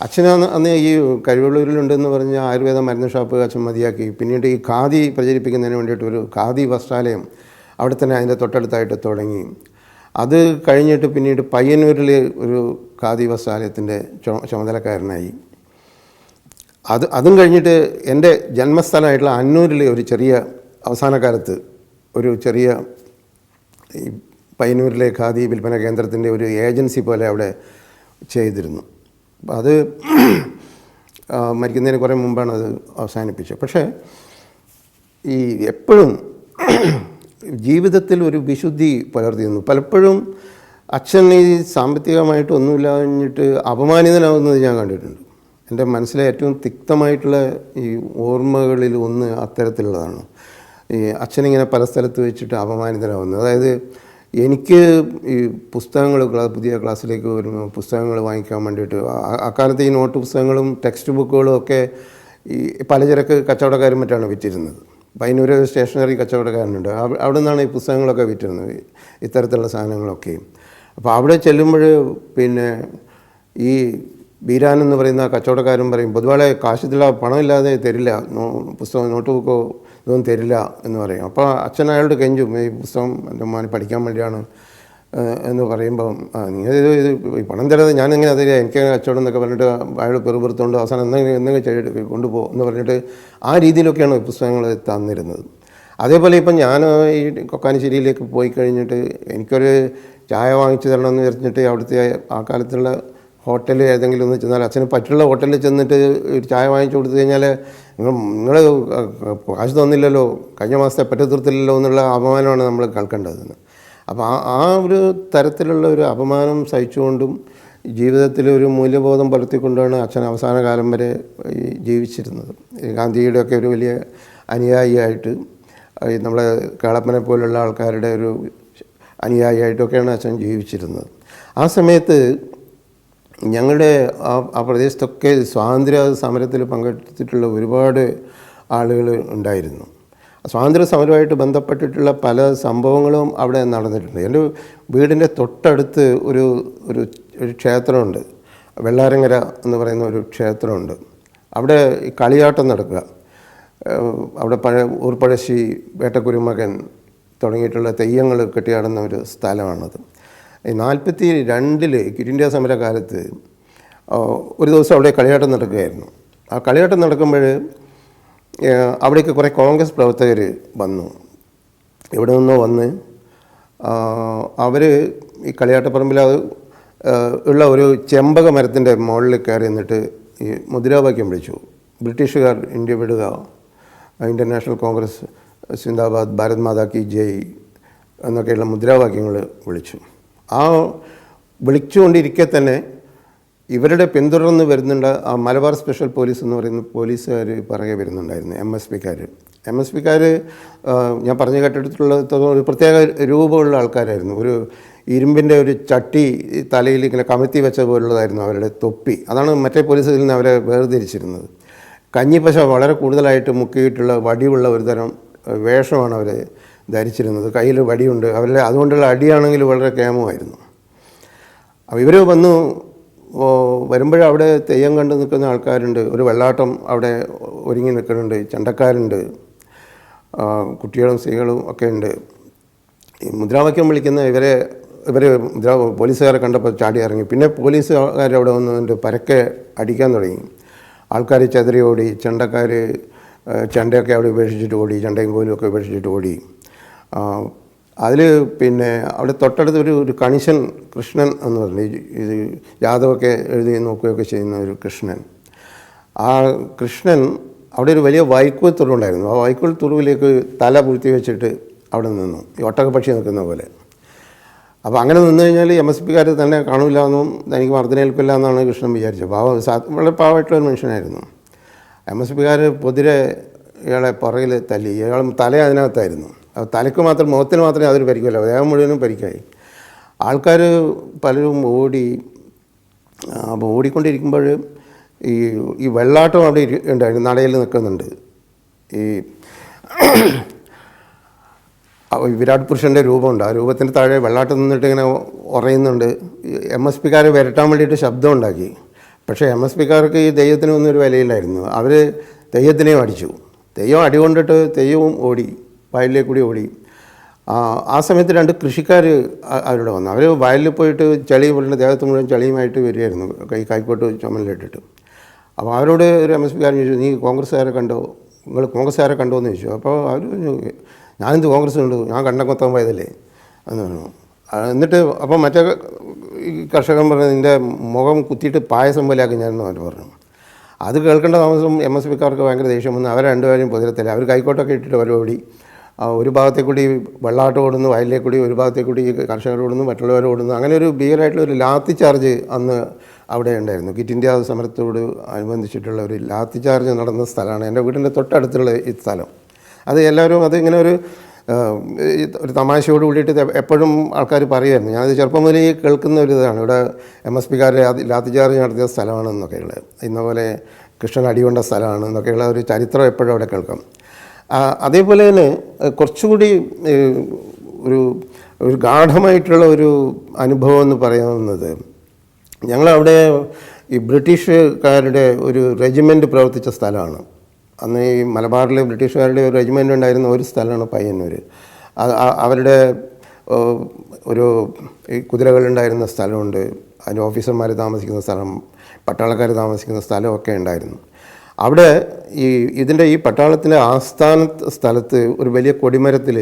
അന്ന് ഈ കഴിവുള്ളൂരിലുണ്ടെന്ന് പറഞ്ഞ ആയുർവേദ മരുന്ന് ഷോപ്പ് അച്ഛൻ മതിയാക്കി. പിന്നീട് ഈ ഖാദി പ്രചരിപ്പിക്കുന്നതിന് വേണ്ടിയിട്ടൊരു ഖാദി വസ്ത്രാലയം അവിടെ തന്നെ അതിൻ്റെ തൊട്ടടുത്തായിട്ട് തുടങ്ങി. അത് കഴിഞ്ഞിട്ട് പിന്നീട് പയ്യന്നൂരിൽ ഒരു ഖാദി വസ്ത്രാലയത്തിൻ്റെ ചുമതലക്കാരനായി. അതും കഴിഞ്ഞിട്ട് എൻ്റെ ജന്മസ്ഥലമായിട്ടുള്ള അന്നൂരിൽ ഒരു ചെറിയ അവസാന കാലത്ത് ഒരു ചെറിയ ഈ പയ്യന്നൂരിലെ ഖാദി വിൽപ്പന കേന്ദ്രത്തിൻ്റെ ഒരു ഏജൻസി പോലെ അവിടെ ചെയ്തിരുന്നു. അത് മരിക്കുന്നതിന് കുറേ മുമ്പാണ് അത് അവസാനിപ്പിച്ചത്. പക്ഷേ ഈ എപ്പോഴും ജീവിതത്തിൽ ഒരു വിശുദ്ധി പുലർത്തിയിരുന്നു. പലപ്പോഴും അച്ഛൻ ഈ സാമ്പത്തികമായിട്ടൊന്നുമില്ലാഞ്ഞിട്ട് അപമാനിതനാകുന്നത് ഞാൻ കണ്ടിട്ടുണ്ട്. എൻ്റെ മനസ്സിലെ ഏറ്റവും തിക്തമായിട്ടുള്ള ഈ ഓർമ്മകളിൽ ഒന്ന് അത്തരത്തിലുള്ളതാണ്. ഈ അച്ഛനിങ്ങനെ പല സ്ഥലത്ത് വെച്ചിട്ട് അപമാനിതനാകുന്നത്. അതായത് എനിക്ക് ഈ പുസ്തകങ്ങൾ പുതിയ ക്ലാസ്സിലേക്ക് വരുമ്പോൾ പുസ്തകങ്ങൾ വാങ്ങിക്കാൻ വേണ്ടിയിട്ട് അക്കാലത്ത് ഈ നോട്ട് പുസ്തകങ്ങളും ടെക്സ്റ്റ് ബുക്കുകളും ഒക്കെ ഈ പലചരക്ക് കച്ചവടക്കാരും മറ്റാണ് വിറ്റിരുന്നത്. പയ്യന്നൂർ സ്റ്റേഷനറി കച്ചവടക്കാരനുണ്ട്, അവിടെ നിന്നാണ് ഈ പുസ്തകങ്ങളൊക്കെ വിറ്റിരുന്നത്, ഇത്തരത്തിലുള്ള സാധനങ്ങളൊക്കെ. അപ്പോൾ അവിടെ ചെല്ലുമ്പോൾ പിന്നെ ഈ ബീരാൻ എന്ന് പറയുന്ന കച്ചവടക്കാരൻ പറയും, പൊതുവാളെ കാശില്ല, പണമില്ലാതെ തരില്ല, പുസ്തകം നോട്ട് ബുക്കോ ഇതൊന്നും തരില്ല എന്ന് പറയും. അപ്പോൾ അച്ഛൻ അയാളോട് കെഞ്ചും, ഈ പുസ്തകം എൻ്റെ മോനെ പഠിക്കാൻ വേണ്ടിയാണ് എന്ന് പറയുമ്പം ഇത് പണം തരാതെ ഞാനെങ്ങനെ തരിക, എനിക്ക് കച്ചവടം എന്നൊക്കെ പറഞ്ഞിട്ട് അയാൾ പെറുപുറത്തുകൊണ്ട് അവസാനം എന്തെങ്കിലും കൊണ്ടുപോകും എന്ന് പറഞ്ഞിട്ട് ആ രീതിയിലൊക്കെയാണ് പുസ്തകങ്ങൾ തന്നിരുന്നത്. അതേപോലെ ഇപ്പം ഞാൻ ഈ കൊക്കാനിശ്ശേരിയിലേക്ക് പോയി കഴിഞ്ഞിട്ട് എനിക്കൊരു ചായ വാങ്ങിച്ചു തരണമെന്ന് വിചാരിച്ചിട്ട് അവിടുത്തെ ആ കാലത്തുള്ള ഹോട്ടലിൽ ഏതെങ്കിലും ഒന്ന് ചെന്നാൽ അച്ഛന് പറ്റുള്ള ഹോട്ടലിൽ ചെന്നിട്ട് ഒരു ചായ വാങ്ങിച്ചു കൊടുത്തു കഴിഞ്ഞാൽ നിങ്ങൾ കാശ് തന്നില്ലല്ലോ, കഴിഞ്ഞ മാസത്തെ പറ്റ തീർത്തില്ലല്ലോ എന്നുള്ള അപമാനമാണ് നമ്മൾ കേൾക്കേണ്ടതെന്ന്. അപ്പോൾ ആ ഒരു തരത്തിലുള്ള ഒരു അപമാനം സഹിച്ചുകൊണ്ടും ജീവിതത്തിലൊരു മൂല്യബോധം പുലർത്തിക്കൊണ്ടാണ് അച്ഛൻ അവസാന കാലം വരെ ജീവിച്ചിരുന്നത്. ഗാന്ധിയുടെയൊക്കെ ഒരു വലിയ അനുയായിയായിട്ട്, നമ്മളെ കേളപ്പനെ പോലുള്ള ആൾക്കാരുടെ ഒരു അനുയായിയായിട്ടൊക്കെയാണ് അച്ഛൻ ജീവിച്ചിരുന്നത്. ആ സമയത്ത് ഞങ്ങളുടെ ആ പ്രദേശത്തൊക്കെ സ്വാതന്ത്ര്യ സമരത്തിൽ പങ്കെടുത്തിട്ടുള്ള ഒരുപാട് ആളുകൾ ഉണ്ടായിരുന്നു. സ്വാതന്ത്ര്യ സമരവുമായിട്ട് ബന്ധപ്പെട്ടിട്ടുള്ള പല സംഭവങ്ങളും അവിടെ നടന്നിട്ടുണ്ട്. എൻ്റെ വീടിൻ്റെ തൊട്ടടുത്ത് ഒരു ക്ഷേത്രമുണ്ട്, വെള്ളാരങ്ങര എന്ന് പറയുന്ന ഒരു ക്ഷേത്രമുണ്ട്. അവിടെ കളിയാട്ടം നടക്കുക. അവിടെ ഊർപ്പഴശ്ശി, വേട്ടക്കുരുമകൻ തുടങ്ങിയിട്ടുള്ള തെയ്യങ്ങൾ കെട്ടിയാടുന്ന ഒരു സ്ഥലമാണത്. 1942 ക്വിറ്റ് ഇന്ത്യ സമരകാലത്ത് ഒരു ദിവസം അവിടെ കളിയാട്ടം നടക്കുകയായിരുന്നു. ആ കളിയാട്ടം നടക്കുമ്പോൾ അവിടേക്ക് കുറേ കോൺഗ്രസ് പ്രവർത്തകർ വന്നു. എവിടെ നിന്നോ വന്ന് അവർ ഈ കളിയാട്ടപ്പറമ്പിൽ ഉള്ള ഒരു ചെമ്പക മരത്തിൻ്റെ മുകളിൽ കയറി നിന്നിട്ട് ഈ മുദ്രാവാക്യം വിളിച്ചു. ബ്രിട്ടീഷുകാർ ഇന്ത്യ വിടുക, ഇന്ത്യൻ നാഷണൽ കോൺഗ്രസ് സിന്ദാബാദ്, ഭാരത് മാതാ കി ജയ് എന്നൊക്കെയുള്ള മുദ്രാവാക്യങ്ങൾ വിളിച്ചു. ആ വിളിച്ചുകൊണ്ടിരിക്കെ തന്നെ ഇവരുടെ പിന്തുടർന്ന് വരുന്നുണ്ട് ആ മലബാർ സ്പെഷ്യൽ പോലീസ് എന്ന് പറയുന്ന പോലീസുകാർ പുറകെ വരുന്നുണ്ടായിരുന്നു, MSPക്കാർ. ഞാൻ പറഞ്ഞു കേട്ടിട്ടുള്ള ഒരു പ്രത്യേക രൂപമുള്ള ആൾക്കാരായിരുന്നു. ഒരു ഇരുമ്പിൻ്റെ ഒരു ചട്ടി തലയിൽ ഇങ്ങനെ കമഴ്ത്തി വെച്ച പോലുള്ളതായിരുന്നു അവരുടെ തൊപ്പി. അതാണ് മറ്റേ പോലീസിൽ നിന്ന് അവരെ വേർതിരിച്ചിരുന്നത്. കഞ്ഞിപ്പശ വളരെ കൂടുതലായിട്ട് മുക്കിയിട്ടുള്ള വടിയുള്ള ഒരു തരം വേഷമാണ് അവർ ധരിച്ചിരുന്നത്. കയ്യിൽ വടിയുണ്ട്. അവരുടെ അതുകൊണ്ടുള്ള അടിയാണെങ്കിൽ വളരെ കേമമായിരുന്നു. അപ്പോൾ ഇവർ വന്നു വരുമ്പോഴവിടെ തെയ്യം കണ്ട് നിൽക്കുന്ന ആൾക്കാരുണ്ട്, ഒരു വെള്ളാട്ടം അവിടെ ഒരുങ്ങി നിൽക്കുന്നുണ്ട്, ചണ്ടക്കാരുണ്ട്, കുട്ടികളും സ്ത്രീകളും ഒക്കെ ഉണ്ട്. ഈ മുദ്രാവാക്യം വിളിക്കുന്ന ഇവർ പോലീസുകാരെ കണ്ടപ്പോൾ ചാടി ഇറങ്ങി. പിന്നെ പോലീസുകാരവിടെ വന്നിട്ട് പരക്കെ അടിക്കാൻ തുടങ്ങി. ആൾക്കാർ ചെതറി ഓടി, ചണ്ടക്കാർ ചണ്ടയൊക്കെ അവിടെ ഉപേക്ഷിച്ചിട്ട് ഓടി, ചണ്ടയും കോലും ഒക്കെ ഉപേക്ഷിച്ചിട്ട് ഓടി. അതിൽ പിന്നെ അവിടെ തൊട്ടടുത്ത് ഒരു കണിശൻ കൃഷ്ണൻ എന്ന് പറഞ്ഞു, ഇത് ജാതകമൊക്കെ എഴുതി നോക്കുകയൊക്കെ ചെയ്യുന്ന ഒരു കൃഷ്ണൻ. ആ കൃഷ്ണൻ അവിടെ ഒരു വലിയ വൈക്കോൽ തുറവുണ്ടായിരുന്നു. ആ വൈക്കോൽ തുറവിലേക്ക് തല പൂഴ്ത്തി വെച്ചിട്ട് അവിടെ നിന്നു, ഈ ഒട്ടകപ്പക്ഷി നിൽക്കുന്ന പോലെ. അപ്പോൾ അങ്ങനെ നിന്ന് കഴിഞ്ഞാൽ MSPക്കാർ തന്നെ കാണില്ല എന്നും തനിക്ക് മർദ്ദനേൽക്കില്ല എന്നാണ് കൃഷ്ണൻ വിചാരിച്ചത്. വളരെ പാവമായിട്ടുള്ളൊരു മനുഷ്യനായിരുന്നു. MSPക്കാർ പൊതിരെ ഇയാളെ പുറകിൽ തല്ലി. ഇയാൾ തല അതിനകത്തായിരുന്നു. തലയ്ക്ക് മാത്രം, മുഖത്തിന് മാത്രമേ അതൊരു പരിക്കുമല്ല, ദേഹം മുഴുവനും പരിക്കായി. ആൾക്കാർ പലരും ഓടി. അപ്പോൾ ഓടിക്കൊണ്ടിരിക്കുമ്പോൾ ഈ വെള്ളാട്ടം അവിടെ ഉണ്ടായിരുന്നു, നടയിൽ നിൽക്കുന്നുണ്ട്. ഈ വിരാട് പുരുഷൻ്റെ രൂപമുണ്ട്. ആ രൂപത്തിൻ്റെ താഴെ വെള്ളാട്ടം നിന്നിട്ട് ഇങ്ങനെ ഉറയുന്നുണ്ട്. MSPക്കാരെ വരട്ടാൻ വേണ്ടിയിട്ട് ശബ്ദം ഉണ്ടാക്കി. പക്ഷേ MSPക്കാർക്ക് ഈ ദൈവത്തിനൊന്നും ഒരു വിലയില്ലായിരുന്നു. അവർ തെയ്യത്തിനെയും അടിച്ചു. തെയ്യം അടികൊണ്ടിട്ട് തെയ്യവും ഓടി, വയലിലേക്ക് കൂടി ഓടി. ആ സമയത്ത് 2 കൃഷിക്കാർ അവരുടെ വന്നു. അവർ വയലിൽ പോയിട്ട് ചളി പുള്ളിൻ്റെ ദേഹത്ത് മുഴുവൻ ചളിയുമായിട്ട് വരികയായിരുന്നു, കൈക്കോട്ട് ചുമലിലിട്ടിട്ട്. അപ്പോൾ അവരോട് ഒരു MSPക്കാരൻ ചോദിച്ചു, നീ കോൺഗ്രസ്സുകാരെ കണ്ടോ, നിങ്ങൾ കോൺഗ്രസ്സുകാരെ കണ്ടോ എന്ന് ചോദിച്ചു. അപ്പോൾ അവർ പറഞ്ഞു, ഞാനെന്ത് കോൺഗ്രസ് കണ്ടു, ഞാൻ കണ്ടക്കൊത്താൻ പോയതല്ലേ എന്ന് പറഞ്ഞു. എന്നിട്ട് അപ്പോൾ മറ്റേ ഈ കർഷകൻ പറഞ്ഞു, നിൻ്റെ മുഖം കുത്തിയിട്ട് പായസം പോലെയാക്കി ഞാനെന്ന് അവർ പറഞ്ഞു. അത് കേൾക്കേണ്ട താമസം MSPക്കാർക്ക് ഭയങ്കര ദേഷ്യം വന്നു. അവർ രണ്ടുപേരും പൊതിരത്തില്ല. അവർ കൈക്കോട്ടൊക്കെ ഇട്ടിട്ട് ഓടി. ഒരു ഭാഗത്തെ കൂടി വെള്ളാട്ട് ഓടുന്നു, വയലിലേക്ക് കൂടി ഒരു ഭാഗത്തെ കൂടി കർഷകർ ഓടുന്നു, മറ്റുള്ളവർ ഓടുന്നു. അങ്ങനെ ഒരു ഭീകരമായിട്ടുള്ളൊരു ലാത്തി ചാർജ് അന്ന് അവിടെ ഉണ്ടായിരുന്നു. ക്വിറ്റ് ഇന്ത്യ സമരത്തോട് അനുബന്ധിച്ചിട്ടുള്ള ഒരു ലാത്തി ചാർജ് നടന്ന സ്ഥലമാണ് എൻ്റെ വീടിൻ്റെ തൊട്ടടുത്തുള്ള ഈ സ്ഥലം. അത് എല്ലാവരും അതിങ്ങനെ ഒരു തമാശയോട് കൂടിയിട്ട് എപ്പോഴും ആൾക്കാർ പറയുമായിരുന്നു. ഞാനത് ചെറുപ്പം മുതലേ കേൾക്കുന്ന ഒരു ഇതാണ്, ഇവിടെ MSPക്കാരെ ലാത്തി ചാർജ് നടത്തിയ സ്ഥലമാണെന്നൊക്കെയുള്ളത്, ഇന്നപോലെ കൃഷ്ണൻ അടികൊണ്ട സ്ഥലമാണ് എന്നൊക്കെയുള്ള ഒരു ചരിത്രം എപ്പോഴും അവിടെ കേൾക്കാം. അതേപോലെ തന്നെ കുറച്ചുകൂടി ഒരു ഗാഠമായിട്ടുള്ള ഒരു അനുഭവം എന്ന് പറയാവുന്നത്, ഞങ്ങളവിടെ ഈ ബ്രിട്ടീഷുകാരുടെ ഒരു റെജിമെൻറ്റ് പ്രവർത്തിച്ച സ്ഥലമാണ്. അന്ന് ഈ മലബാറിൽ ബ്രിട്ടീഷുകാരുടെ ഒരു റെജിമെൻ്റ് ഉണ്ടായിരുന്ന ഒരു സ്ഥലമാണ് പയ്യന്നൂർ. അവരുടെ ഒരു ഈ കുതിരകളുണ്ടായിരുന്ന സ്ഥലമുണ്ട്, അതിൻ്റെ ഓഫീസർമാർ താമസിക്കുന്ന സ്ഥലം, പട്ടാളക്കാർ താമസിക്കുന്ന സ്ഥലമൊക്കെ ഉണ്ടായിരുന്നു. അവിടെ ഇതിൻ്റെ ഈ പട്ടാളത്തിൻ്റെ ആസ്ഥാന സ്ഥലത്ത് ഒരു വലിയ കൊടിമരത്തിൽ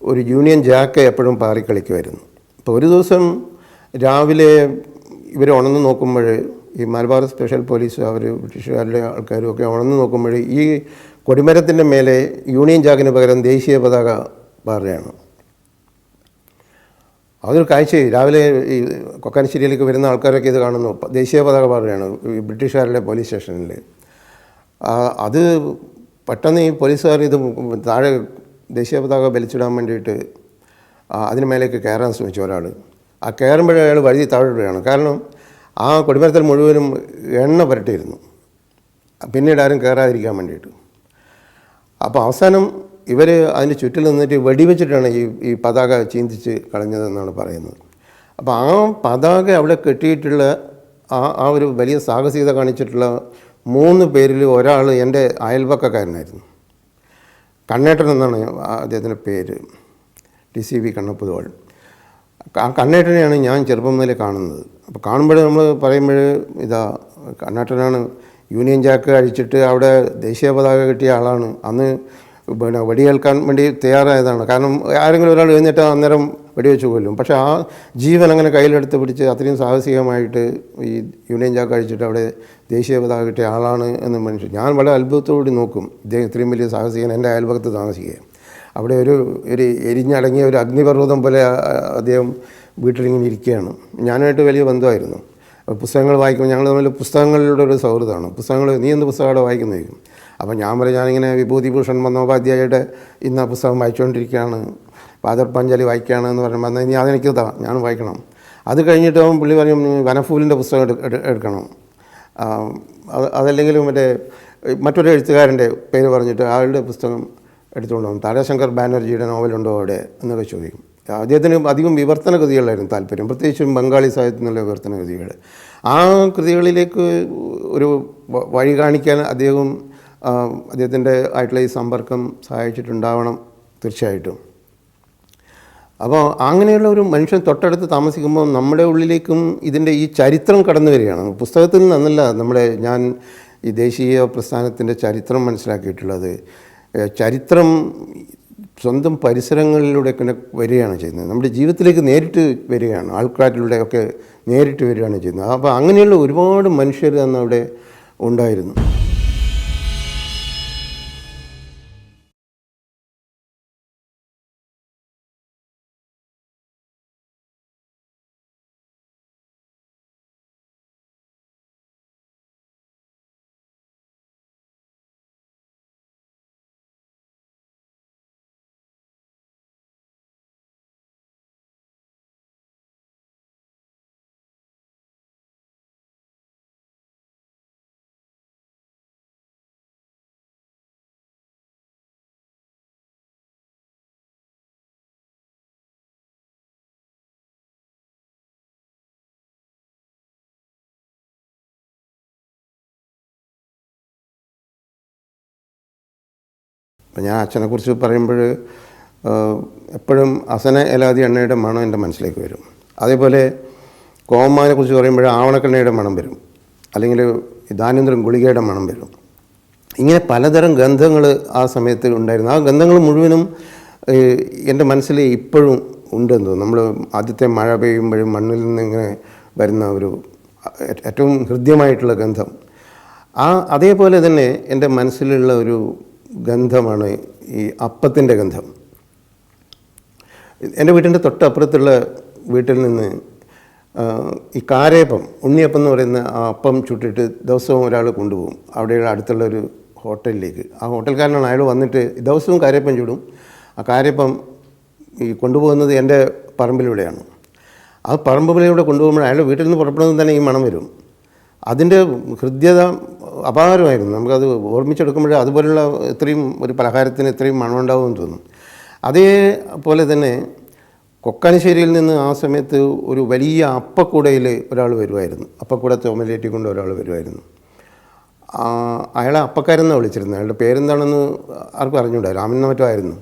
ഒരു യൂണിയൻ ജാക്ക് എപ്പോഴും പാറിക്കളിക്കുമായിരുന്നു. അപ്പോൾ ഒരു ദിവസം രാവിലെ ഇവർ ഉണർന്ന് നോക്കുമ്പോൾ, ഈ മലബാർ സ്പെഷ്യൽ പോലീസ് അവർ ബ്രിട്ടീഷുകാരുടെ ആൾക്കാരും ഒക്കെ ഉണർന്ന് നോക്കുമ്പോൾ ഈ കൊടിമരത്തിൻ്റെ മേലെ യൂണിയൻ ജാക്കിന് പകരം ദേശീയ പതാക പാറുകയാണ്. അതൊരു കാഴ്ചയായി. രാവിലെ ഈ കൊക്കാനശ്ശേരിയിലേക്ക് വരുന്ന ആൾക്കാരൊക്കെ ഇത് കാണുന്നു, ദേശീയ പതാക പാറുകയാണ് ഈ ബ്രിട്ടീഷുകാരുടെ പോലീസ് സ്റ്റേഷനിൽ. അത് പെട്ടെന്ന് ഈ പോലീസുകാർ ഇത് താഴെ ദേശീയ പതാക വലിച്ചിടാൻ വേണ്ടിയിട്ട് അതിന് മേലേക്ക് കയറാൻ ശ്രമിച്ചു ഒരാൾ. കയറുമ്പോഴേ അയാൾ വഴുതി താഴെ വീഴുകയാണ്. കാരണം ആ കൊടിമരത്തിൽ മുഴുവനും എണ്ണ പുരട്ടിയിരുന്നു, പിന്നീട് ആരും കയറാതിരിക്കാൻ വേണ്ടിയിട്ട്. അപ്പോൾ അവസാനം ഇവർ അതിൻ്റെ ചുറ്റിൽ നിന്നിട്ട് വെടിവെച്ചിട്ടാണ് ഈ പതാക ചീന്തിച്ച് കളഞ്ഞതെന്നാണ് പറയുന്നത്. അപ്പോൾ ആ പതാക അവിടെ കെട്ടിയിട്ടുള്ള ആ ഒരു വലിയ സാഹസികത കാണിച്ചിട്ടുള്ള 3 പേരിൽ ഒരാൾ എൻ്റെ അയൽപക്കക്കാരനായിരുന്നു. കണ്ണേട്ടൻ എന്നാണ് അദ്ദേഹത്തിൻ്റെ പേര്, TCV കണ്ണപ്പുതോൾ. ആ കണ്ണേട്ടനെയാണ് ഞാൻ ചെറുപ്പം മുതലേ കാണുന്നത്. അപ്പോൾ കാണുമ്പോൾ നമ്മൾ പറയുമ്പോൾ ഇതാ കണ്ണേട്ടനാണ് യൂണിയൻ ജാക്ക് അഴിച്ചിട്ട് അവിടെ ദേശീയ പതാക കിട്ടിയ ആളാണ്. അന്ന് പിന്നെ വെടിയേൽക്കാൻ വേണ്ടി തയ്യാറായതാണ്. കാരണം ആരെങ്കിലും ഒരാൾ എഴുന്നേറ്റ് അന്നേരം വെടിവെച്ച് കൊല്ലും. പക്ഷേ ആ ജീവൻ അങ്ങനെ കയ്യിലെടുത്ത് പിടിച്ച് അത്രയും സാഹസികമായിട്ട് ഈ യൂണിയൻ ജാക്ക് അഴിച്ചിട്ട് അവിടെ ദേശീയ പതാക കിട്ടിയ ആളാണ് എന്ന് മനുഷ്യൻ. ഞാൻ വളരെ അത്ഭുതത്തോടെ നോക്കും, ഇദ്ദേഹം ഇത്രയും വലിയ സാഹസികൻ എൻ്റെ അയൽപക്കത്ത് താമസിക്കുക. അവിടെ ഒരു എരിഞ്ഞടങ്ങിയ ഒരു അഗ്നിപർവ്വതം പോലെ അദ്ദേഹം വീട്ടിലിങ്ങനെ ഇരിക്കുകയാണ്. ഞാനായിട്ട് വലിയ ബന്ധമായിരുന്നു. പുസ്തകങ്ങൾ വായിക്കുമ്പോൾ ഞങ്ങൾ തമ്മിൽ പുസ്തകങ്ങളുടെ ഒരു സൗഹൃദമാണ്. പുസ്തകങ്ങൾ നീ എന്ത് പുസ്തകമാണ് വായിക്കുന്നതായിരിക്കും. അപ്പോൾ ഞാൻ പറയും, ഞാനിങ്ങനെ വിഭൂതിഭൂഷൺ ബന്ദോപാധ്യായയുടെ ഇന്ന പുസ്തകം വായിച്ചുകൊണ്ടിരിക്കുകയാണ്, ഫാദർ പഞ്ചാലി വായിക്കുകയാണ് എന്ന് പറയുമ്പോൾ നീ അതെനിക്ക് ഞാൻ വായിക്കണം. അത് കഴിഞ്ഞിട്ട് പുള്ളി പറയും വനഫൂലിൻ്റെ പുസ്തകം എടുക്കണം. അതല്ലെങ്കിലും മറ്റൊരു എഴുത്തുകാരൻ്റെ പേര് പറഞ്ഞിട്ട് ആളുടെ പുസ്തകം എടുത്തുകൊണ്ട് പോകും. താരാശങ്കർ ബാനർജിയുടെ നോവലുണ്ടോ അവിടെ എന്നൊക്കെ ചോദിക്കും. അദ്ദേഹത്തിന് അധികം വിവർത്തന കൃതികളായിരുന്നു താല്പര്യം, പ്രത്യേകിച്ചും ബംഗാളി സാഹിത്യത്തിൽ നിന്നുള്ള വിവർത്തന കൃതികൾ. ആ കൃതികളിലേക്ക് ഒരു വഴി കാണിക്കാൻ അദ്ദേഹത്തിൻ്റെ ആയിട്ടുള്ള ഈ സമ്പർക്കം സഹായിച്ചിട്ടുണ്ടാവണം തീർച്ചയായിട്ടും. അപ്പോൾ അങ്ങനെയുള്ള ഒരു മനുഷ്യൻ തൊട്ടടുത്ത് താമസിക്കുമ്പോൾ നമ്മുടെ ഉള്ളിലേക്കും ഇതിൻ്റെ ഈ ചരിത്രം കടന്നു വരികയാണ്. പുസ്തകത്തിൽ നിന്നല്ല ഞാൻ ഈ ദേശീയ പ്രസ്ഥാനത്തിൻ്റെ ചരിത്രം മനസ്സിലാക്കിയിട്ടുള്ളത്. ചരിത്രം സ്വന്തം പരിസരങ്ങളിലൂടെയൊക്കെ വരികയാണ് ചെയ്യുന്നത്, നമ്മുടെ ജീവിതത്തിലേക്ക് നേരിട്ട് വരികയാണ്, ആൾക്കാരിലൂടെയൊക്കെ നേരിട്ട് വരികയാണ് ചെയ്യുന്നത്. അപ്പോൾ അങ്ങനെയുള്ള ഒരുപാട് മനുഷ്യർ അന്ന് അവിടെ ഉണ്ടായിരുന്നു. അപ്പം ഞാൻ അച്ഛനെക്കുറിച്ച് പറയുമ്പോൾ എപ്പോഴും അസന ഏലാതി എണ്ണയുടെ മണം എൻ്റെ മനസ്സിലേക്ക് വരും. അതേപോലെ കോമാനെക്കുറിച്ച് പറയുമ്പോൾ ആവണക്കെണ്ണയുടെ മണം വരും, അല്ലെങ്കിൽ ധാന്യന്ത്രം ഗുളികയുടെ മണം വരും. ഇങ്ങനെ പലതരം ഗന്ധങ്ങൾ ആ സമയത്ത് ഉണ്ടായിരുന്നു. ആ ഗന്ധങ്ങൾ മുഴുവനും എൻ്റെ മനസ്സിൽ ഇപ്പോഴും ഉണ്ടെന്ന് തോന്നുന്നു. നമ്മൾ ആദ്യത്തെ മഴ പെയ്യുമ്പോഴും മണ്ണിൽ നിന്ന് ഇങ്ങനെ വരുന്ന ഒരു ഏറ്റവും ഹൃദ്യമായിട്ടുള്ള ഗന്ധം. അതേപോലെ തന്നെ എൻ്റെ മനസ്സിലുള്ള ഒരു ഗന്ധമാണ് ഈ അപ്പത്തിൻ്റെ ഗന്ധം. എൻ്റെ വീട്ടിൻ്റെ തൊട്ടപ്പുറത്തുള്ള വീട്ടിൽ നിന്ന് ഈ കാരയപ്പം, ഉണ്ണിയപ്പം എന്ന് പറയുന്ന ആ അപ്പം ചുട്ടിട്ട് ദിവസവും ഒരാൾ കൊണ്ടുപോകും അവിടെയുള്ള അടുത്തുള്ളൊരു ഹോട്ടലിലേക്ക്. ആ ഹോട്ടൽക്കാരനാണ്, അയാൾ വന്നിട്ട് ദിവസവും കാരയപ്പം ചുടും. ആ കാരയപ്പം ഈ കൊണ്ടുപോകുന്നത് എൻ്റെ പറമ്പിലൂടെയാണ്. ആ പറമ്പിലൂടെ കൊണ്ടുപോകുമ്പോൾ അയാൾ വീട്ടിൽ നിന്ന് പുറപ്പെടുന്നത് തന്നെ ഈ മണം വരും. അതിൻ്റെ ഹൃദ്യത അപാരമായിരുന്നു. നമുക്കത് ഓർമ്മിച്ചെടുക്കുമ്പോൾ അതുപോലുള്ള ഇത്രയും ഒരു പലഹാരത്തിന് ഇത്രയും മണം ഉണ്ടാവുമെന്ന് തോന്നും. അതേപോലെ തന്നെ കൊക്കാനിശ്ശേരിയിൽ നിന്ന് ആ സമയത്ത് ഒരു വലിയ അപ്പക്കൂടയിൽ ഒരാൾ വരുമായിരുന്നു. അപ്പക്കൂട ചുമലേറ്റിക്കൊണ്ട് ഒരാൾ വരുമായിരുന്നു. അയാളെ അപ്പക്കാരെന്നാണ് വിളിച്ചിരുന്നത്. അയാളുടെ പേരെന്താണെന്ന് ആർക്കും അറിഞ്ഞൂടാ, രാമനെന്നോ മറ്റോ ആയിരുന്നു.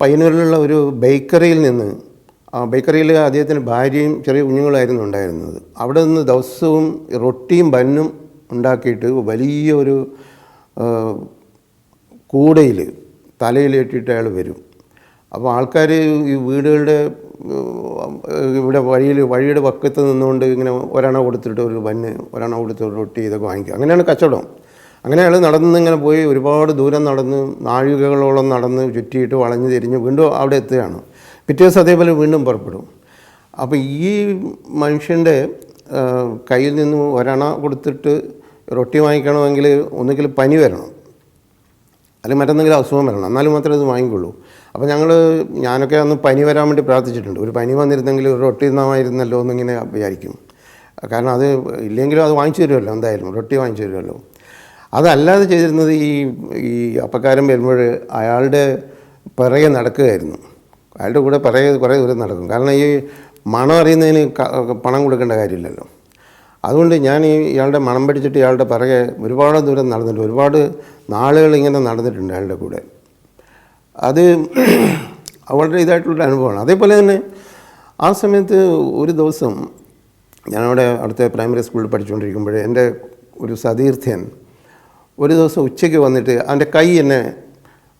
പയ്യന്നൂരിലുള്ള ഒരു ബേക്കറിയിൽ നിന്ന്, ആ ബേക്കറിയിൽ അദ്ദേഹത്തിന് ഭാര്യയും ചെറിയ കുഞ്ഞുങ്ങളായിരുന്നു ഉണ്ടായിരുന്നത്. അവിടെ നിന്ന് ദിവസവും റൊട്ടിയും ബന്നും ഉണ്ടാക്കിയിട്ട് വലിയ ഒരു കൂടയിൽ തലയിലേറ്റിട്ട് അയാൾ വരും. അപ്പോൾ ആൾക്കാർ ഈ വീടുകളുടെ ഇവിടെ വഴിയുടെ പക്കത്ത് നിന്നുകൊണ്ട് ഇങ്ങനെ ഒരെണ്ണ കൊടുത്തിട്ട് ഒരു ബന്ന്, ഒരെണ്ണ കൊടുത്ത് റൊട്ടി ഇതൊക്കെ വാങ്ങിക്കുക. അങ്ങനെയാണ് കച്ചവടം. അങ്ങനെ അയാൾ നടന്നിങ്ങനെ പോയി ഒരുപാട് ദൂരം നടന്ന് നാഴികകളോളം നടന്ന് ചുറ്റിയിട്ട് വളഞ്ഞ് തിരിഞ്ഞ് വീണ്ടും അവിടെ എത്തുകയാണ്. പിറ്റേ ദിവസം അതേപോലെ വീണ്ടും പുറപ്പെടും. അപ്പോൾ ഈ മനുഷ്യൻ്റെ കയ്യിൽ നിന്ന് ഒരെണ്ണ കൊടുത്തിട്ട് റൊട്ടി വാങ്ങിക്കണമെങ്കിൽ ഒന്നുകിൽ പനി വരണം, അല്ലെങ്കിൽ മറ്റെന്തെങ്കിലും അസുഖം വരണം, എന്നാലും മാത്രമേ ഇത് വാങ്ങിക്കുള്ളൂ. അപ്പോൾ ഞാനൊക്കെ അന്ന് പനി വരാൻ വേണ്ടി പ്രാർത്ഥിച്ചിട്ടുണ്ട്. ഒരു പനി വന്നിരുന്നെങ്കിൽ ഒരു റൊട്ടി തിന്നാമായിരുന്നല്ലോ എന്നിങ്ങനെ വിചാരിക്കും. കാരണം അത് ഇല്ലെങ്കിലും അത് വാങ്ങിച്ചു തരുമല്ലോ, എന്തായാലും റൊട്ടി വാങ്ങിച്ചു തരുമല്ലോ. അതല്ലാതെ ചെയ്തിരുന്നത് ഈ അപ്പക്കാരൻ വരുമ്പോൾ അയാളുടെ പിറകെ നടക്കുകയായിരുന്നു. അയാളുടെ കൂടെ പിറകെ കുറേ ദൂരം നടക്കും. കാരണം ഈ മണം അറിയുന്നതിന് പണം കൊടുക്കേണ്ട കാര്യമില്ലല്ലോ. അതുകൊണ്ട് ഞാൻ ഇയാളുടെ മണം പിടിച്ചിട്ട് ഇയാളുടെ പിറകെ ഒരുപാട് ദൂരം നടന്നിട്ടുണ്ട്. ഒരുപാട് നാളുകൾ ഇങ്ങനെ നടന്നിട്ടുണ്ട് അയാളുടെ കൂടെ. അത് വളരെ ഇതായിട്ടുള്ളൊരു അനുഭവമാണ്. അതേപോലെ തന്നെ ആ സമയത്ത് ഒരു ദിവസം ഞാനവിടെ അടുത്ത പ്രൈമറി സ്കൂളിൽ പഠിച്ചുകൊണ്ടിരിക്കുമ്പോൾ എൻ്റെ ഒരു സതീർത്ഥ്യൻ ഒരു ദിവസം ഉച്ചയ്ക്ക് വന്നിട്ട് അവൻ്റെ കൈ എന്നെ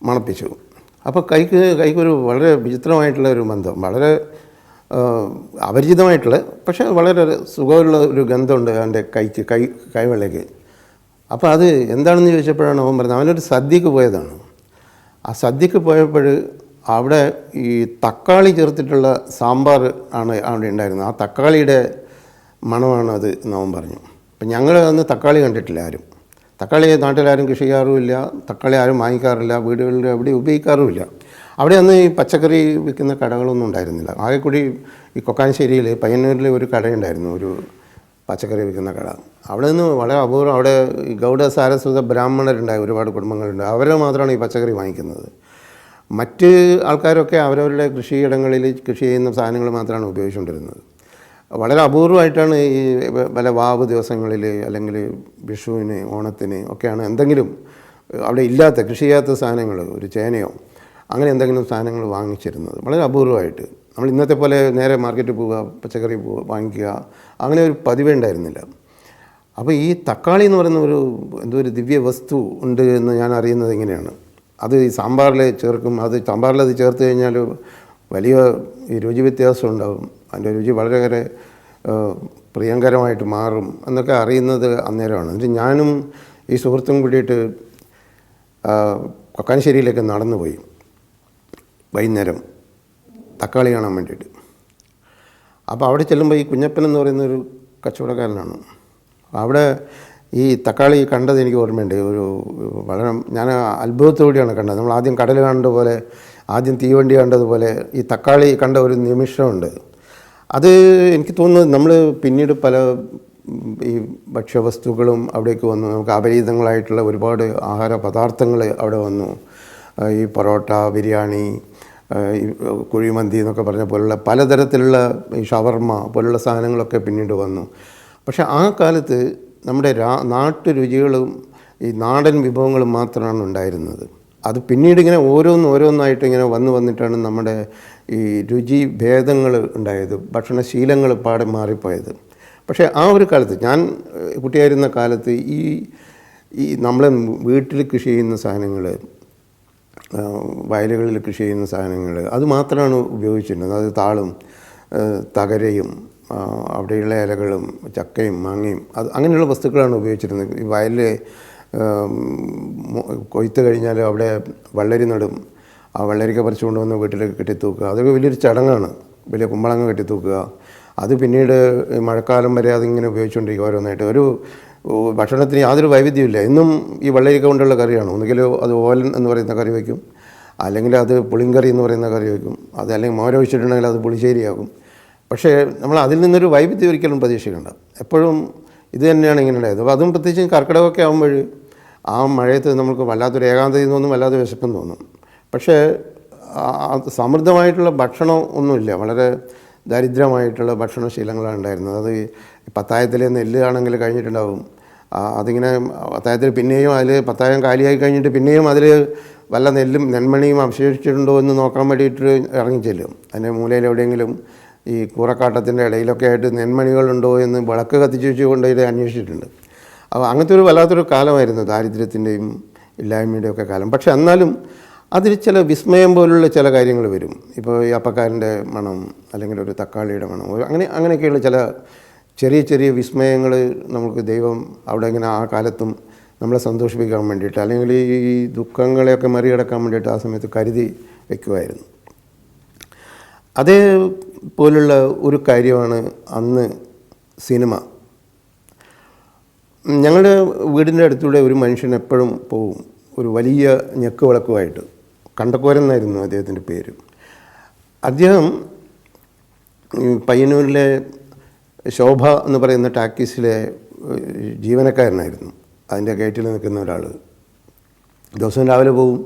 മണപ്പിച്ചു. അപ്പോൾ കൈക്കൊരു വളരെ വിചിത്രമായിട്ടുള്ള ഒരു ബന്ധം, വളരെ അപരിചിതമായിട്ടുള്ള പക്ഷേ വളരെ സുഖമുള്ള ഒരു ഗന്ധമുണ്ട് അവൻ്റെ കൈവെള്ളയ്ക്ക്. അപ്പോൾ അത് എന്താണെന്ന് ചോദിച്ചപ്പോഴാണ് അവൻ പറഞ്ഞത് അവനൊരു സദ്യക്ക് പോയതാണ്. ആ സദ്യക്ക് പോയപ്പോൾ അവിടെ ഈ തക്കാളി ചേർത്തിട്ടുള്ള സാമ്പാർ ആണ് അവിടെ ഉണ്ടായിരുന്നത്. ആ തക്കാളിയുടെ മണമാണ് അത് എന്ന് അവൻ പറഞ്ഞു. അപ്പം ഞങ്ങൾ അന്ന് തക്കാളി കണ്ടിട്ടില്ല ആരും. തക്കാളി നാട്ടിലാരും കൃഷി ചെയ്യാറുമില്ല, തക്കാളി ആരും വാങ്ങിക്കാറില്ല, വീടുകളിൽ എവിടെ ഉപയോഗിക്കാറുമില്ല. അവിടെ അന്ന് ഈ പച്ചക്കറി വിൽക്കുന്ന കടകളൊന്നും ഉണ്ടായിരുന്നില്ല. ആകെ കൂടി ഈ കൊക്കാനശ്ശേരിയിൽ പയ്യന്നൂരിൽ ഒരു കടയുണ്ടായിരുന്നു, ഒരു പച്ചക്കറി വിൽക്കുന്ന കട. അവിടെ നിന്ന് വളരെ അപൂർവം, അവിടെ ഈ ഗൗഡ സാരസ്വത ബ്രാഹ്മണരുണ്ടായ ഒരുപാട് കുടുംബങ്ങളുണ്ട്. അവരെ മാത്രമാണ് ഈ പച്ചക്കറി വാങ്ങിക്കുന്നത്. മറ്റ് ആൾക്കാരൊക്കെ അവരവരുടെ കൃഷിയിടങ്ങളിൽ കൃഷി ചെയ്യുന്ന സാധനങ്ങൾ മാത്രമാണ് ഉപയോഗിച്ചുകൊണ്ടിരുന്നത്. വളരെ അപൂർവമായിട്ടാണ് ഈ പല വാവ് ദിവസങ്ങളിൽ അല്ലെങ്കിൽ വിഷുവിന്, ഓണത്തിന് ഒക്കെയാണ് എന്തെങ്കിലും അവിടെ ഇല്ലാത്ത കൃഷി ചെയ്യാത്ത സാധനങ്ങൾ, ഒരു ചേനയോ അങ്ങനെ എന്തെങ്കിലും സാധനങ്ങൾ വാങ്ങിച്ചിരുന്നത്. വളരെ അപൂർവമായിട്ട്. നമ്മൾ ഇന്നത്തെ പോലെ നേരെ മാർക്കറ്റിൽ പോവുക, പച്ചക്കറി വാങ്ങിക്കുക, അങ്ങനെ ഒരു പതിവേ ഉണ്ടായിരുന്നില്ല. അപ്പോൾ ഈ തക്കാളി എന്ന് പറയുന്ന എന്തോ ഒരു ദിവ്യ വസ്തു ഉണ്ട് എന്ന് ഞാൻ അറിയുന്നത് എങ്ങനെയാണ്. അത് ഈ സാമ്പാറിൽ ചേർക്കും. സാമ്പാറിൽ അത് ചേർത്ത് കഴിഞ്ഞാൽ വലിയ ഈ രുചി വ്യത്യാസം ഉണ്ടാകും. അതിൻ്റെ രുചി വളരെയേറെ പ്രിയങ്കരമായിട്ട് മാറും എന്നൊക്കെ അറിയുന്നത് അന്നേരമാണ്. എന്നിട്ട് ഞാനും ഈ സുഹൃത്തും കൂടിയിട്ട് കൊക്കാനശ്ശേരിയിലേക്ക് നടന്നു പോയി വൈകുന്നേരം തക്കാളി കാണാൻ വേണ്ടിയിട്ട്. അപ്പോൾ അവിടെ ചെല്ലുമ്പോൾ ഈ കുഞ്ഞപ്പൻ എന്ന് പറയുന്നൊരു കച്ചവടക്കാരനാണ്. അവിടെ ഈ തക്കാളി കണ്ടത് എനിക്ക് ഓർമ്മയുണ്ട്. വളരെ ഞാൻ അത്ഭുതത്തോടെയാണ് കണ്ടത്. നമ്മൾ ആദ്യം കടൽ കണ്ട പോലെ, ആദ്യം തീവണ്ടി കണ്ടതുപോലെ ഈ തക്കാളി കണ്ട ഒരു നിമിഷമുണ്ട്. അത് എനിക്ക് തോന്നുന്നത് നമ്മൾ പിന്നീട് പല ഈ ഭക്ഷ്യവസ്തുക്കളും അവിടേക്ക് വന്നു. നമുക്ക് അപരിചിതങ്ങളായിട്ടുള്ള ഒരുപാട് ആഹാര പദാർത്ഥങ്ങൾ അവിടെ വന്നു. ഈ പൊറോട്ട, ബിരിയാണി, ഈ കുഴിമന്തി എന്നൊക്കെ പറഞ്ഞ പോലുള്ള പലതരത്തിലുള്ള ഈ ഷവർമ്മ പോലുള്ള സാധനങ്ങളൊക്കെ പിന്നീട് വന്നു. പക്ഷേ ആ കാലത്ത് നമ്മുടെ നാട്ടുരുചികളും ഈ നാടൻ വിഭവങ്ങൾ മാത്രമാണ് ഉണ്ടായിരുന്നത്. അത് പിന്നീട് ഇങ്ങനെ ഓരോന്നായിട്ട് ഇങ്ങനെ വന്നിട്ടാണ് നമ്മുടെ ഈ രുചി ഭേദങ്ങൾ ഉണ്ടായത്, ഭക്ഷണശീലങ്ങൾ പാടെ മാറിപ്പോയത്. പക്ഷേ ആ ഒരു കാലത്ത്, ഞാൻ കുട്ടിയായിരുന്ന കാലത്ത്, ഈ നമ്മളെ വീട്ടിൽ കൃഷി ചെയ്യുന്ന സാധനങ്ങൾ, വയലുകളിൽ കൃഷി ചെയ്യുന്ന സാധനങ്ങൾ, അത് മാത്രമാണ് ഉപയോഗിച്ചിരുന്നത്. അത് താളും തകരയും അവിടെയുള്ള ഇലകളും ചക്കയും മാങ്ങയും അങ്ങനെയുള്ള വസ്തുക്കളാണ് ഉപയോഗിച്ചിരുന്നത്. ഈ വയലിൽ കൊയ്ത്ത് കഴിഞ്ഞാൽ അവിടെ വെള്ളരി നടും, ആ വെള്ളരിക്ക പറിച്ചു കൊണ്ടുവന്ന് വീട്ടിലേക്ക് കെട്ടിത്തൂക്കുക. അതൊക്കെ വലിയൊരു ചടങ്ങാണ്. വലിയ കുമ്പളങ്ങ കെട്ടിത്തൂക്കുക. അത് പിന്നീട് മഴക്കാലം വരെ അതിങ്ങനെ ഉപയോഗിച്ചുകൊണ്ടിരിക്കുക. ഓരോന്നായിട്ട് ഒരു ഭക്ഷണത്തിന് യാതൊരു വൈവിധ്യമില്ല. എന്നും ഈ വെള്ളരിക്ക കൊണ്ടുള്ള കറിയാണ്. ഒന്നുകിൽ അത് ഓലൻ എന്ന് പറയുന്ന കറി വയ്ക്കും, അല്ലെങ്കിൽ അത് പുളിങ്കറി എന്ന് പറയുന്ന കറി വയ്ക്കും, അത് അല്ലെങ്കിൽ മോര ഒഴിച്ചിട്ടുണ്ടെങ്കിൽ അത് പുളിശ്ശേരിയാകും. പക്ഷേ നമ്മൾ അതിൽ നിന്നൊരു വൈവിധ്യം ഒരിക്കലും പ്രതീക്ഷിക്കേണ്ട. എപ്പോഴും ഇത് തന്നെയാണ് ഇങ്ങനെ ഉണ്ടായത്. അപ്പോൾ അതും പ്രത്യേകിച്ച് കർക്കിടകമൊക്കെ ആകുമ്പോൾ ആ മഴയത്ത് നമുക്ക് വല്ലാത്തൊരു ഏകാന്തത തോന്നും, വല്ലാതെ വിശപ്പം തോന്നും. പക്ഷേ സമൃദ്ധമായിട്ടുള്ള ഭക്ഷണം ഒന്നുമില്ല. വളരെ ദരിദ്രമായിട്ടുള്ള ഭക്ഷണശീലങ്ങളാണ് ഉണ്ടായിരുന്നത്. അത് പത്തായത്തിലെ നെല്ല് ആണെങ്കിൽ കഴിഞ്ഞിട്ടുണ്ടാവും. അതിങ്ങനെ പത്തായത്തിൽ പിന്നെയും അതിൽ പത്തായം കാലിയായി കഴിഞ്ഞിട്ട് പിന്നെയും അതിൽ വല്ല നെന്മണിയും അവശേഷിച്ചിട്ടുണ്ടോ എന്ന് നോക്കാൻ വേണ്ടിയിട്ട് ഇറങ്ങിച്ചെല്ലും. അതിൻ്റെ മൂലയിൽ എവിടെയെങ്കിലും ഈ കൂറക്കാട്ടത്തിൻ്റെ ഇടയിലൊക്കെ ആയിട്ട് നെന്മണികളുണ്ടോ എന്ന് വിളക്ക് കത്തിച്ച് വെച്ചുകൊണ്ട് ഇത് അന്വേഷിച്ചിട്ടുണ്ട്. അപ്പോൾ അങ്ങനത്തെ ഒരു വല്ലാത്തൊരു കാലമായിരുന്നു, ദാരിദ്ര്യത്തിൻ്റെയും ഇല്ലായ്മയുടെയും ഒക്കെ കാലം. പക്ഷെ എന്നാലും അതിൽ ചില വിസ്മയം പോലുള്ള ചില കാര്യങ്ങൾ വരും. ഇപ്പോൾ ഈ അപ്പക്കാരൻ്റെ മണം, അല്ലെങ്കിൽ ഒരു തക്കാളിയുടെ മണം, അങ്ങനെയൊക്കെയുള്ള ചില ചെറിയ വിസ്മയങ്ങൾ നമുക്ക് ദൈവം അവിടെ ഇങ്ങനെ ആ കാലത്തും നമ്മളെ സന്തോഷിപ്പിക്കാൻ വേണ്ടിയിട്ട്, അല്ലെങ്കിൽ ഈ ദുഃഖങ്ങളെയൊക്കെ മറികടക്കാൻ വേണ്ടിയിട്ട് ആ സമയത്ത് കരുതി വയ്ക്കുമായിരുന്നു. അതേപോലുള്ള ഒരു കാര്യമാണ് അന്ന് സിനിമ. ഞങ്ങളുടെ വീടിൻ്റെ അടുത്തൂടെ ഒരു മനുഷ്യൻ എപ്പോഴും പോവും, ഒരു വലിയ ഞെക്ക് വിളക്കുമായിട്ട്. കണ്ടക്കോരൻ എന്നായിരുന്നു അദ്ദേഹത്തിൻ്റെ പേര്. അദ്ദേഹം പയ്യന്നൂരിലെ ശോഭ എന്ന് പറയുന്ന ടാക്കീസിലെ ജീവനക്കാരനായിരുന്നു. അതിൻ്റെ ഗേറ്റിൽ നിൽക്കുന്ന ഒരാൾ. ദിവസം രാവിലെ പോവും,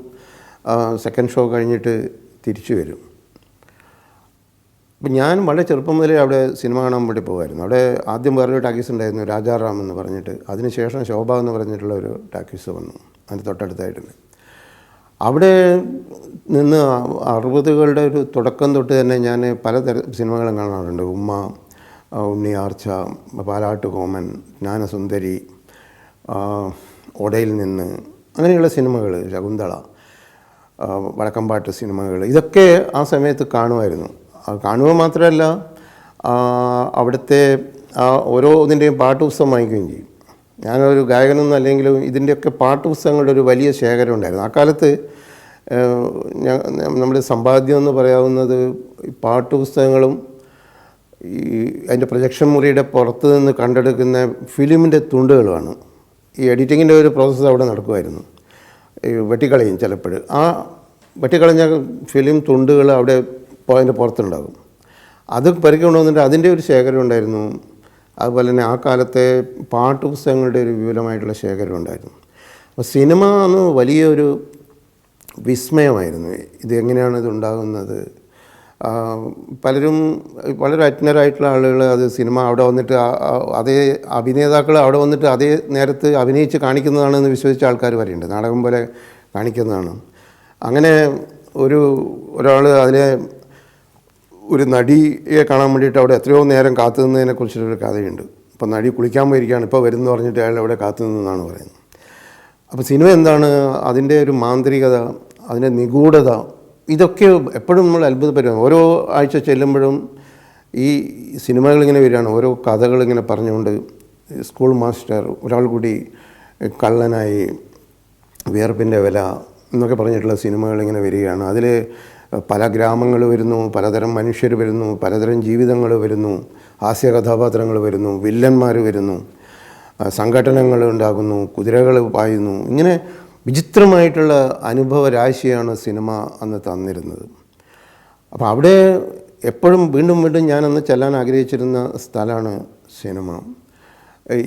സെക്കൻഡ് ഷോ കഴിഞ്ഞിട്ട് തിരിച്ചു വരും. അപ്പം ഞാൻ വളരെ ചെറുപ്പം മുതലേ അവിടെ സിനിമ കാണാൻ വേണ്ടി പോകുമായിരുന്നു. അവിടെ ആദ്യം വേറൊരു ടാക്കീസ് ഉണ്ടായിരുന്നു, രാജാറാം എന്ന് പറഞ്ഞിട്ട്. അതിനുശേഷം ശോഭ എന്ന് പറഞ്ഞിട്ടുള്ള ഒരു ടാക്കീസ് വന്നു, അതിന് തൊട്ടടുത്തായിട്ടുണ്ട്. അവിടെ നിന്ന് 60കളുടെ ഒരു തുടക്കം തൊട്ട് തന്നെ ഞാൻ പലതരം സിനിമകളും കാണാറുണ്ട്. ഉമ്മ, ഉണ്ണി ആർച്ച, പാലാട്ട് കോമൻ, ജ്ഞാനസുന്ദരി, ഓടയിൽ നിന്ന്, അങ്ങനെയുള്ള സിനിമകൾ, ശകുന്തള, വടക്കമ്പാട്ട് സിനിമകൾ, ഇതൊക്കെ ആ സമയത്ത് കാണുമായിരുന്നു. കാണുക മാത്രമല്ല, അവിടുത്തെ ഓരോ ഇതിൻ്റെയും പാട്ടുപുസ്തകം വാങ്ങിക്കുകയും ചെയ്യും. ഞാനൊരു ഗായകനൊന്നും അല്ലെങ്കിലും ഇതിൻ്റെയൊക്കെ പാട്ടുപുസ്തകങ്ങളുടെ ഒരു വലിയ ശേഖരം ഉണ്ടായിരുന്നു. ആ കാലത്ത് നമ്മുടെ സമ്പാദ്യം എന്ന് പറയാവുന്നത് പാട്ടുപുസ്തകങ്ങളും ഈ അതിൻ്റെ പ്രൊജക്ഷൻ മുറിയുടെ പുറത്ത് നിന്ന് കണ്ടെടുക്കുന്ന ഫിലിമിൻ്റെ തുണ്ടുകളുമാണ്. ഈ എഡിറ്റിങ്ങിൻ്റെ ഒരു പ്രോസസ്സ് അവിടെ നടക്കുമായിരുന്നു. ഈ വെട്ടിക്കളയും ചിലപ്പോൾ. ആ വെട്ടിക്കളഞ്ഞ ഫിലിം തുണ്ടുകൾ അവിടെ അതിൻ്റെ പുറത്തുണ്ടാകും. അത് പെറുക്കി കൊണ്ടുവന്നിട്ട് അതിൻ്റെ ഒരു ശേഖരം ഉണ്ടായിരുന്നു. അതുപോലെ തന്നെ ആ കാലത്തെ പാട്ടുപുസ്തകങ്ങളുടെ ഒരു വിപുലമായിട്ടുള്ള ശേഖരം ഉണ്ടായിരുന്നു. അപ്പോൾ സിനിമ എന്ന് വലിയൊരു വിസ്മയമായിരുന്നു. ഇതെങ്ങനെയാണ് ഇതുണ്ടാകുന്നത്? പലരും വളരെ അജ്ഞരായിട്ടുള്ള ആളുകൾ അത് സിനിമ അവിടെ വന്നിട്ട് അതേ അഭിനേതാക്കൾ അവിടെ വന്നിട്ട് അതേ നേരത്ത് അഭിനയിച്ച് കാണിക്കുന്നതാണെന്ന് വിശ്വസിച്ച ആൾക്കാർ വരെയുണ്ട്. നാടകം പോലെ കാണിക്കുന്നതാണ്. അങ്ങനെ ഒരാൾ അതിലെ ഒരു നടിയെ കാണാൻ വേണ്ടിയിട്ട് അവിടെ എത്രയോ നേരം കാത്തു നിന്നതിനെക്കുറിച്ചൊരു കഥയുണ്ട്. അപ്പോൾ നടി കുളിക്കാൻ പോയിരിക്കുകയാണ്, ഇപ്പോൾ വരുമെന്ന് പറഞ്ഞിട്ട് അയാൾ അവിടെ കാത്തു നിന്നെന്നാണ് പറയുന്നത്. അപ്പോൾ സിനിമ എന്താണ്, അതിൻ്റെ ഒരു മാന്ത്രികത, അതിൻ്റെ നിഗൂഢത, ഇതൊക്കെ എപ്പോഴും നമ്മൾ അത്ഭുതപ്പെടുകയാണ്. ഓരോ ആഴ്ച ചെല്ലുമ്പോഴും ഈ സിനിമകളിങ്ങനെ വരികയാണ്, ഓരോ കഥകളിങ്ങനെ പറഞ്ഞുകൊണ്ട്. സ്കൂൾ മാസ്റ്റർ, ഒരാൾ കൂടി കള്ളനായി, വിയർപ്പിൻ്റെ വില എന്നൊക്കെ പറഞ്ഞിട്ടുള്ള സിനിമകളിങ്ങനെ വരികയാണ്. അതിൽ പല ഗ്രാമങ്ങൾ വരുന്നു, പലതരം മനുഷ്യർ വരുന്നു, പലതരം ജീവിതങ്ങൾ വരുന്നു, ഹാസ്യ കഥാപാത്രങ്ങൾ വരുന്നു, വില്ലന്മാർ വരുന്നു, സംഘടനകൾ ഉണ്ടാകുന്നു, കുതിരകൾ പായുന്നു. ഇങ്ങനെ വിചിത്രമായിട്ടുള്ള അനുഭവ രാശിയാണ് സിനിമ അന്ന് തന്നിരുന്നത്. അപ്പോൾ അവിടെ എപ്പോഴും വീണ്ടും ഞാനന്ന് ചെല്ലാൻ ആഗ്രഹിച്ചിരുന്ന സ്ഥലമാണ് സിനിമ.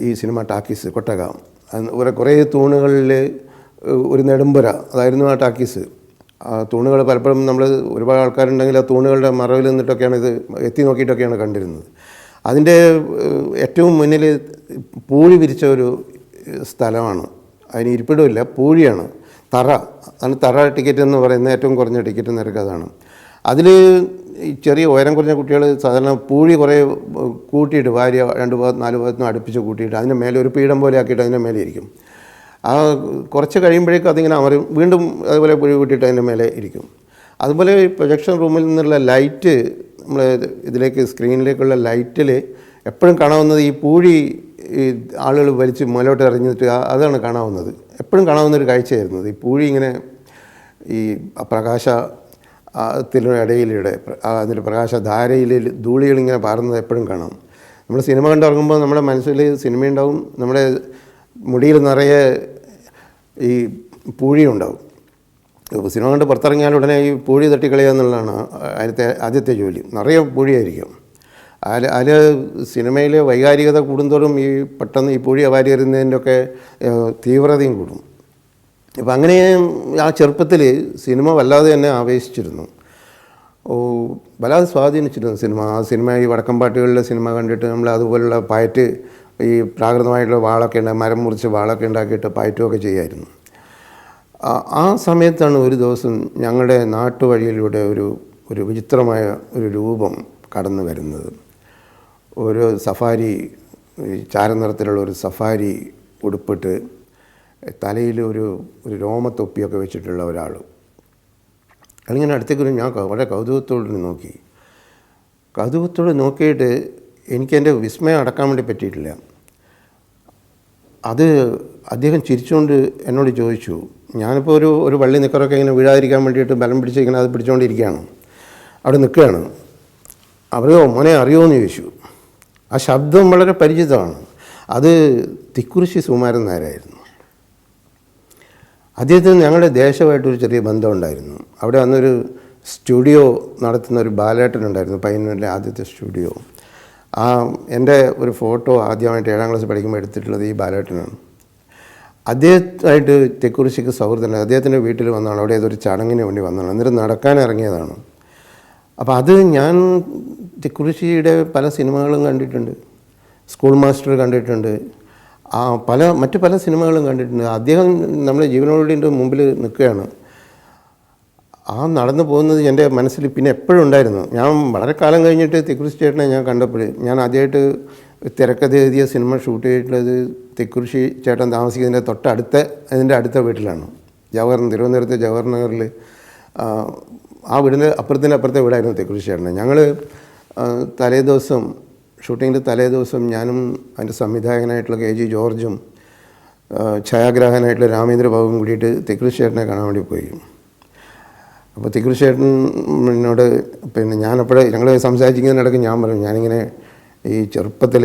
ഈ സിനിമ ടാക്കീസ് കൊട്ടക. കുറേ തൂണുകളിൽ ഒരു നെടുമ്പുര, അതായിരുന്നു ആ ടാക്കീസ്. ആ തൂണുകൾ പലപ്പോഴും നമ്മൾ ഒരുപാട് ആൾക്കാരുണ്ടെങ്കിൽ ആ തൂണുകളുടെ മറവിൽ നിന്നിട്ടൊക്കെയാണ് ഇത് എത്തി നോക്കിയിട്ടൊക്കെയാണ് കണ്ടിരുന്നത്. അതിൻ്റെ ഏറ്റവും മുന്നിൽ പൂഴി വിരിച്ച ഒരു സ്ഥലമാണ് അതിന് ഇരിപ്പിടമില്ല, പൂഴിയാണ്, തറ. അതാണ് തറ ടിക്കറ്റ് എന്ന് പറയുന്ന ഏറ്റവും കുറഞ്ഞ ടിക്കറ്റ് നിരക്ക് അതാണ്. അതിൽ ഈ ചെറിയ ഉയരം കുറഞ്ഞ കുട്ടികൾ സാധാരണ പൂഴി കുറേ കൂട്ടിയിട്ട് ഭാര്യ 2 ഭാഗത്ത് 4 ഭാഗത്തുനിന്ന് അടുപ്പിച്ച് കൂട്ടിയിട്ട് അതിൻ്റെ മേലെ ഒരു പീഠം പോലെ ആക്കിയിട്ട് അതിൻ്റെ മേലെ ഇരിക്കും. ആ കുറച്ച് കഴിയുമ്പോഴേക്കും അതിങ്ങനെ അമരും, വീണ്ടും അതുപോലെ പൂഴി കൂട്ടിയിട്ട് അതിൻ്റെ മേലെ ഇരിക്കും. അതുപോലെ പ്രൊജക്ഷൻ റൂമിൽ നിന്നുള്ള ലൈറ്റ്, നമ്മൾ ഇതിലേക്ക് സ്ക്രീനിലേക്കുള്ള ലൈറ്റിൽ എപ്പോഴും കാണാവുന്നത് ഈ പൂഴി ഈ ആളുകൾ വലിച്ച് മുലോട്ട് എറിഞ്ഞിട്ട് അതാണ് കാണാവുന്നത്. എപ്പോഴും കാണാവുന്നൊരു കാഴ്ചയായിരുന്നത് ഈ പൂഴി ഇങ്ങനെ ഈ പ്രകാശത്തിനിടയിലൂടെ അതിൻ്റെ പ്രകാശധാരയിൽ ധൂളികളിങ്ങനെ പാറുന്നത് എപ്പോഴും കാണാം. നമ്മൾ സിനിമ കണ്ടിറങ്ങുമ്പോൾ നമ്മുടെ മനസ്സിൽ സിനിമയുണ്ടാവും, നമ്മുടെ മുടിയിൽ നിറയെ ഈ പൂഴിയുണ്ടാവും. സിനിമ കണ്ട് പുറത്തിറങ്ങിയാൽ ഉടനെ ഈ പൂഴി തട്ടിക്കളയുക എന്നുള്ളതാണ് ആദ്യത്തെ ജോലി. നിറയെ പൂഴിയായിരിക്കും. അതിൽ സിനിമയിലെ വൈകാരികത കൂടുന്തോറും ഈ പെട്ടെന്ന് ഈ പൂഴി വാരി എറിയുന്നതിൻ്റെയൊക്കെ തീവ്രതയും കൂടും. അപ്പം അങ്ങനെ ആ ചെറുപ്പത്തിൽ സിനിമ വല്ലാതെ തന്നെ ആവേശിച്ചിരുന്നു, വല്ലാതെ സ്വാധീനിച്ചിരുന്നു സിനിമ. ആ സിനിമ ഈ വടക്കൻപാട്ടുകളിലെ സിനിമ കണ്ടിട്ട് നമ്മൾ അതുപോലുള്ള പയറ്റ്, ഈ പ്രാകൃതമായിട്ടുള്ള വാളൊക്കെ മരം മുറിച്ച് വാളൊക്കെ ഉണ്ടാക്കിയിട്ട് പയറ്റുമൊക്കെ ചെയ്യുമായിരുന്നു. ആ സമയത്താണ് ഒരു ദിവസം ഞങ്ങളുടെ നാട്ടുവഴിയിലൂടെ ഒരു വിചിത്രമായ ഒരു രൂപം കടന്നു വരുന്നത്. ഒരു സഫാരി, ചാരനിറത്തിലുള്ള ഒരു സഫാരി ഉടുപ്പിട്ട് തലയിൽ ഒരു രോമത്തൊപ്പിയൊക്കെ വെച്ചിട്ടുള്ള ഒരാൾ. അതിങ്ങനെ അടുത്തേക്കൊരു ഞാൻ വളരെ കൗതുകത്തോടെ നോക്കിയിട്ട് എനിക്കെൻ്റെ വിസ്മയം അടക്കാൻ വേണ്ടി പറ്റിയിട്ടില്ല. അത് അദ്ദേഹം ചിരിച്ചുകൊണ്ട് എന്നോട് ചോദിച്ചു, ഞാനിപ്പോൾ ഒരു വള്ളി നിക്കറൊക്കെ ഇങ്ങനെ വീഴാതിരിക്കാൻ വേണ്ടിയിട്ട് ബലം പിടിച്ച് ഇങ്ങനെ അത് പിടിച്ചുകൊണ്ടിരിക്കുകയാണ്, അവിടെ നിൽക്കുകയാണ്. മോനെ അറിയുമോ എന്ന് ചോദിച്ചു. ആ ശബ്ദം വളരെ പരിചിതമാണ്. അത് തിക്കുറിശ്ശി സുകുമാരൻ നായരായിരുന്നു. അദ്ദേഹത്തിന് ഞങ്ങളുടെ ദേശമായിട്ടൊരു ചെറിയ ബന്ധമുണ്ടായിരുന്നു. അവിടെ അന്നൊരു സ്റ്റുഡിയോ നടത്തുന്ന ഒരു ബാലേട്ടനുണ്ടായിരുന്നു, പയ്യന്നൂരിലെ ആദ്യത്തെ സ്റ്റുഡിയോ. എൻ്റെ ഒരു ഫോട്ടോ ആദ്യമായിട്ട് 7ാം ക്ലാസ് പഠിക്കുമ്പോൾ എടുത്തിട്ടുള്ളത് ഈ ബാലേട്ടനാണ്. അദ്ദേഹമായിട്ട് തിക്കുറിശ്ശിക്ക് സൗഹൃദം. അദ്ദേഹത്തിൻ്റെ വീട്ടിൽ വന്നതാണ്, അവിടെ ഏതൊരു ചടങ്ങിന് വേണ്ടി വന്നതാണ്, എന്നിട്ട് നടക്കാൻ ഇറങ്ങിയതാണ്. അപ്പോൾ അത് ഞാൻ തിക്കുറിശ്ശിയുടെ പല സിനിമകളും കണ്ടിട്ടുണ്ട്, സ്കൂൾ മാസ്റ്റർ കണ്ടിട്ടുണ്ട്, മറ്റു പല സിനിമകളും കണ്ടിട്ടുണ്ട്. അദ്ദേഹം നമ്മുടെ ജീവനോടിൻ്റെ മുമ്പിൽ നിൽക്കുകയാണ്. നടന്നു പോകുന്നത് എൻ്റെ മനസ്സിൽ പിന്നെ എപ്പോഴും ഉണ്ടായിരുന്നു. ഞാൻ വളരെ കാലം കഴിഞ്ഞിട്ട് തിക്കുറിശ്ശി ചേട്ടനെ ഞാൻ കണ്ടപ്പോൾ, ഞാൻ ആദ്യമായിട്ട് തിരക്കഥ എഴുതിയ സിനിമ ഷൂട്ട് ചെയ്തിട്ടുള്ളത് തിക്കുറിശ്ശി ചേട്ടൻ താമസിക്കുന്നതിൻ്റെ അതിൻ്റെ അടുത്ത വീട്ടിലാണ്, തിരുവനന്തപുരത്തെ ജവഹർ നഗറിൽ. ആ വീടിൻ്റെ അപ്പുറത്തെ വീടായിരുന്നു തിക്കുറിശ്ശി ചേട്ടനെ. ഞങ്ങൾ തലേദിവസം ഷൂട്ടിങ്ങിൻ്റെ തലേദിവസം ഞാനും അതിൻ്റെ സംവിധായകനായിട്ടുള്ള KG ജോർജും ഛായാഗ്രാഹകനായിട്ടുള്ള രാമേന്ദ്ര ബാബുവും കൂടിയിട്ട് തിക്കുറിശ്ശി ചേട്ടനെ കാണാൻ വേണ്ടി പോയി. അപ്പോൾ തിക്കുറിശ്ശി ചേട്ടനോട് ഞാനപ്പോഴേ ഞങ്ങൾ സംസാരിക്കുന്നതിനിടയ്ക്ക് ഞാൻ പറഞ്ഞു, ഞാനിങ്ങനെ ഈ ചെറുപ്പത്തിൽ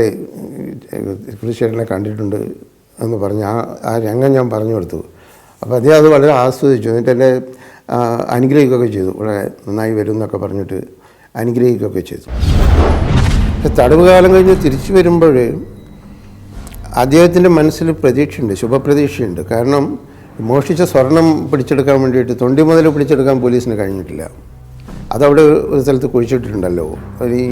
തിക്കുറിശ്ശി ചേട്ടനെ കണ്ടിട്ടുണ്ട് എന്ന് പറഞ്ഞ് ആ രംഗം ഞാൻ പറഞ്ഞു കൊടുത്തു. അപ്പോൾ അദ്ദേഹം അത് വളരെ ആസ്വദിച്ചു. എന്നിട്ട് എന്നെ അനുഗ്രഹിക്കുകയൊക്കെ ചെയ്തു. വളരെ നന്നായി വരും എന്നൊക്കെ പറഞ്ഞിട്ട് അനുഗ്രഹിക്കുകയൊക്കെ ചെയ്തു. തടവ് കാലം കഴിഞ്ഞ് തിരിച്ചു വരുമ്പോൾ അദ്ദേഹത്തിൻ്റെ മനസ്സിൽ പ്രതീക്ഷയുണ്ട്, ശുഭപ്രതീക്ഷയുണ്ട്. കാരണം മോഷ്ടിച്ച സ്വർണം പിടിച്ചെടുക്കാൻ വേണ്ടിയിട്ട് തൊണ്ടി മുതൽ പിടിച്ചെടുക്കാൻ പോലീസിന് കഴിഞ്ഞിട്ടില്ല. അതവിടെ ഒരു സ്ഥലത്ത് കുഴിച്ചിട്ടിട്ടുണ്ടല്ലോ. ഈ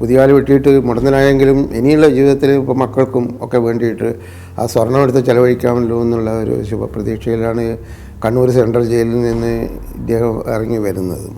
കുതികാല് വെട്ടിയിട്ട് മുടന്തനായെങ്കിലും ഇനിയുള്ള ജീവിതത്തിൽ ഇപ്പോൾ മക്കൾക്കും ഒക്കെ വേണ്ടിയിട്ട് ആ സ്വർണം എടുത്ത് ചെലവഴിക്കാമല്ലോ എന്നുള്ള ഒരു ശുഭപ്രതീക്ഷയിലാണ് കണ്ണൂർ സെൻട്രൽ ജയിലിൽ നിന്ന് ഇദ്ദേഹം ഇറങ്ങി വരുന്നത്.